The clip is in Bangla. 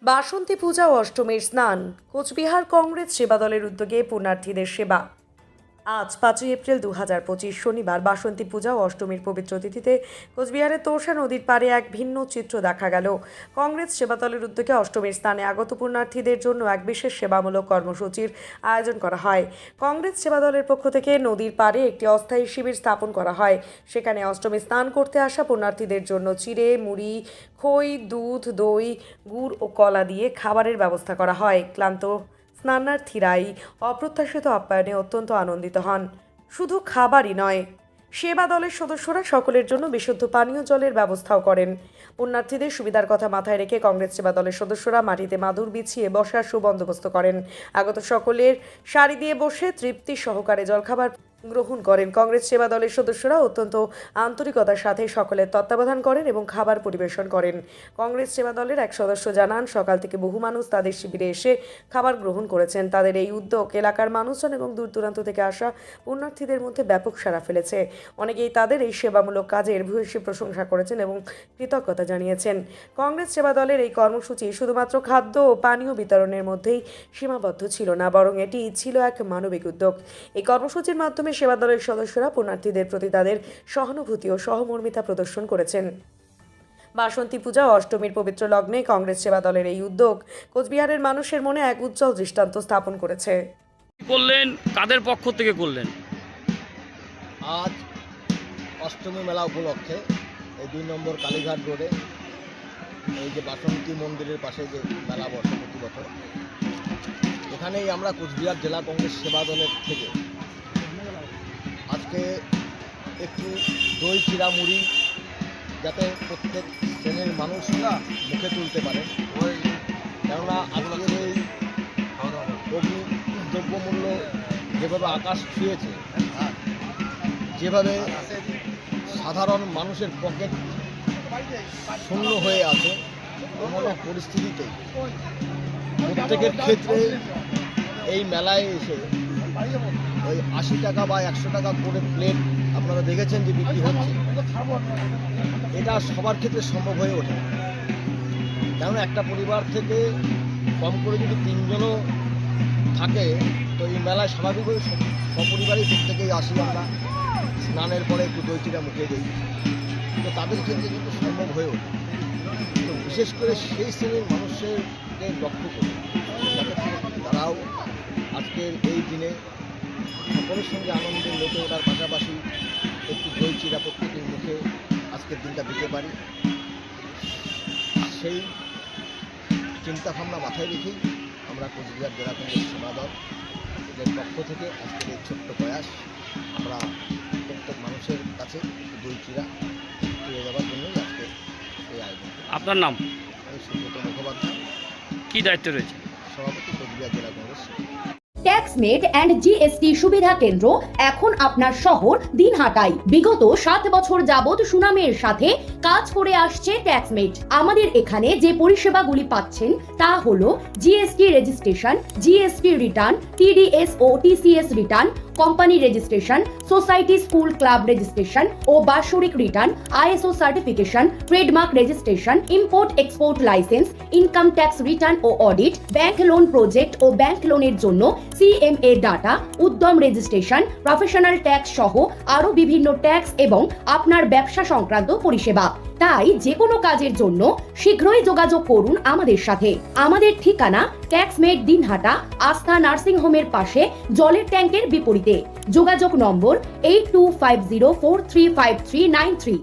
বাসন্তী পূজা ও অষ্টমীর স্নান কোচবিহার কংগ্রেস সেবা দলের উদ্যোগে পুণ্যার্থীদের সেবা। আজ 5 এপ্রিল 2025 শনিবার বাসন্তী পূজা ও অষ্টমীর পবিত্র তিথিতে কোচবিহারের তোরসা নদীর পাড়ে এক ভিন্ন চিত্র দেখা গেল। কংগ্রেস সেবা দলের উদ্যোগে অষ্টমীর স্থানে আগত পুণ্যার্থীদের জন্য এক বিশেষ সেবামূলক কর্মসূচির আয়োজন করা হয়। কংগ্রেস সেবা দলের পক্ষ থেকে নদীর পাড়ে একটি অস্থায়ী শিবির স্থাপন করা হয়। সেখানে অষ্টমী স্নান করতে আসা পুণ্যার্থীদের জন্য চিড়ে, মুড়ি, খই, দুধ, দই, গুড় ও কলা দিয়ে খাবারের ব্যবস্থা করা হয়। ক্লান্ত স্নানার্থীরাই অপ্রত্যাশিত আপ্যায়নে অত্যন্ত আনন্দিত হন। শুধু খাবারই নয়, সেবা দলের সদস্যরা সকলের জন্য বিশুদ্ধ পানীয় জলের ব্যবস্থাও করেন। পুণ্যার্থীদের সুবিধার কথা মাথায় রেখে কংগ্রেস সেবা দলের সদস্যরা মাটিতে মাদুর বিছিয়ে বসার সুবন্দোবস্ত করেন। আগত সকলের সারি দিয়ে বসে তৃপ্তি সহকারে জলখাবার গ্রহণ করেন। কংগ্রেস সেবা দলের সদস্যরা অত্যন্ত আন্তরিকতার সাথে সকলের তত্ত্বাবধান করেন এবং খাবার পরিবেশন করেন। কংগ্রেস সেবা দলের এক সদস্য জানান, সকাল থেকে বহু মানুষ তাদের শিবিরে এসে খাবার গ্রহণ করেছেন। তাদের এই উদ্যোগ এলাকার মানুষজন এবং দূর দূরান্ত থেকে আসা পুণ্যার্থীদের মধ্যে ব্যাপক সাড়া ফেলেছে। অনেকেই তাদের এই সেবামূলক কাজের ভূয়সী প্রশংসা করেছেন এবং কৃতজ্ঞতা জানিয়েছেন। কংগ্রেস সেবা দলের এই কর্মসূচি শুধুমাত্র খাদ্য ও পানীয় বিতরণের মধ্যেই সীমাবদ্ধ ছিল না, বরং এটি ছিল এক মানবিক উদ্যোগ। এই কর্মসূচির মাধ্যমে সেবা দলের সদস্যরা পুণ্যার্থীদের প্রতি তাদের সহানুভূতি ও সহমর্মিতা প্রদর্শন করেছেন। বাসন্তী পূজা ও অষ্টমীর পবিত্র লগ্নে কংগ্রেস সেবা দলের এই উদ্যোগ কোচবিহারের মানুষের মনে এক উজ্জ্বল দৃষ্টান্ত স্থাপন করেছে। করলেন, কাদের পক্ষ থেকে করলেন? আজ অষ্টমী মেলা উপলক্ষে এই 2 নম্বর কালীঘাট রোডে এই যে বাসন্তী মন্দিরের পাশে যে মেলা বসে প্রতি বছর, এখানেই আমরা কোচবিহার জেলা কংগ্রেস সেবা দলের থেকে আজকে একটু দই, চিড়া, মুড়ি যাতে প্রত্যেক শ্রেণীর মানুষরা মুখে তুলতে পারে, কেননা আজকের এই অগ্নি দ্রব্যমূল্য যেভাবে আকাশ ছুঁয়েছে, যেভাবে সাধারণ মানুষের পকেট শূন্য হয়ে আছে, এমন পরিস্থিতিতে প্রত্যেকের ক্ষেত্রে এই মেলায় এসে ওই 80 টাকা বা 100 টাকা করে প্লেট আপনারা দেখেছেন যে বিক্রি হচ্ছে, এটা সবার ক্ষেত্রে সম্ভব হয়ে ওঠে। কারণ একটা পরিবার থেকে কম করে যদি 3 জনও থাকে, তো এই মেলায় স্বাভাবিকভাবে সপরিবারই প্রত্যেকেই আসি আমরা, স্নানের পরে একটু দই চিড়া মুখে দিই, তো তাদের ক্ষেত্রে কিন্তু সম্ভব হয়ে ওঠে। তো বিশেষ করে সেই শ্রেণীর মানুষেরকে লক্ষ্য করি যাতে তারাও আজকের এই দিনে সকলের সঙ্গে আনন্দে মেতে ওঠার পাশাপাশি একটু দই চিড়া প্রত্যেকের মুখে আজকের দিনটা দিতে পারি, সেই চিন্তাভাবনা মাথায় রেখেই আমরা কোচবিহার জেলা কংগ্রেস সেবা দলের পক্ষ থেকে আজকের এই ছোট্ট প্রয়াস আমরা প্রত্যেক মানুষের কাছে দই চিড়া তুলে দেওয়ার জন্যই আজকে এই আয়োজন। আপনার নাম? আমি সুব্রত মুখোপাধ্যায়, কি দায়িত্ব রয়েছে? সভাপতি কোচবিহার জেলা কংগ্রেস। ট্যাক্সমেট অ্যান্ড জিএসটি সুবিধা কেন্দ্র এখন আপনার শহর দিনহাটায়। বিগত 7 বছর যাবৎ সুনামের সাথে কাজ করে আসছে ট্যাক্সমেট। আমাদের এখানে যে পরিষেবাগুলি পাচ্ছেন তা হলো GST registration, GST return, TDS ও TCS return, company registration, society school club registration ও বাৎসরিক return, ISO certification, trademark registration, import export licence, income tax return ও অডিট, ব্যাংক লোন প্রজেক্ট ও ব্যাংক লোনের জন্য CMA data, Udyam registration, professional tax সহ আরো বিভিন্ন ট্যাক্স এবং আপনার ব্যবসা সংক্রান্ত পরিষেবা। তাই যে কোনো কাজের জন্য শীঘ্রই যোগাযোগ করুন আমাদের সাথে। আমাদের ঠিকানা ট্যাক্সমেট দিনহাটা, আস্থা নার্সিং হোমের পাশে, জলের ট্যাঙ্কের বিপরীতে। যোগাযোগ নম্বর 8250435393।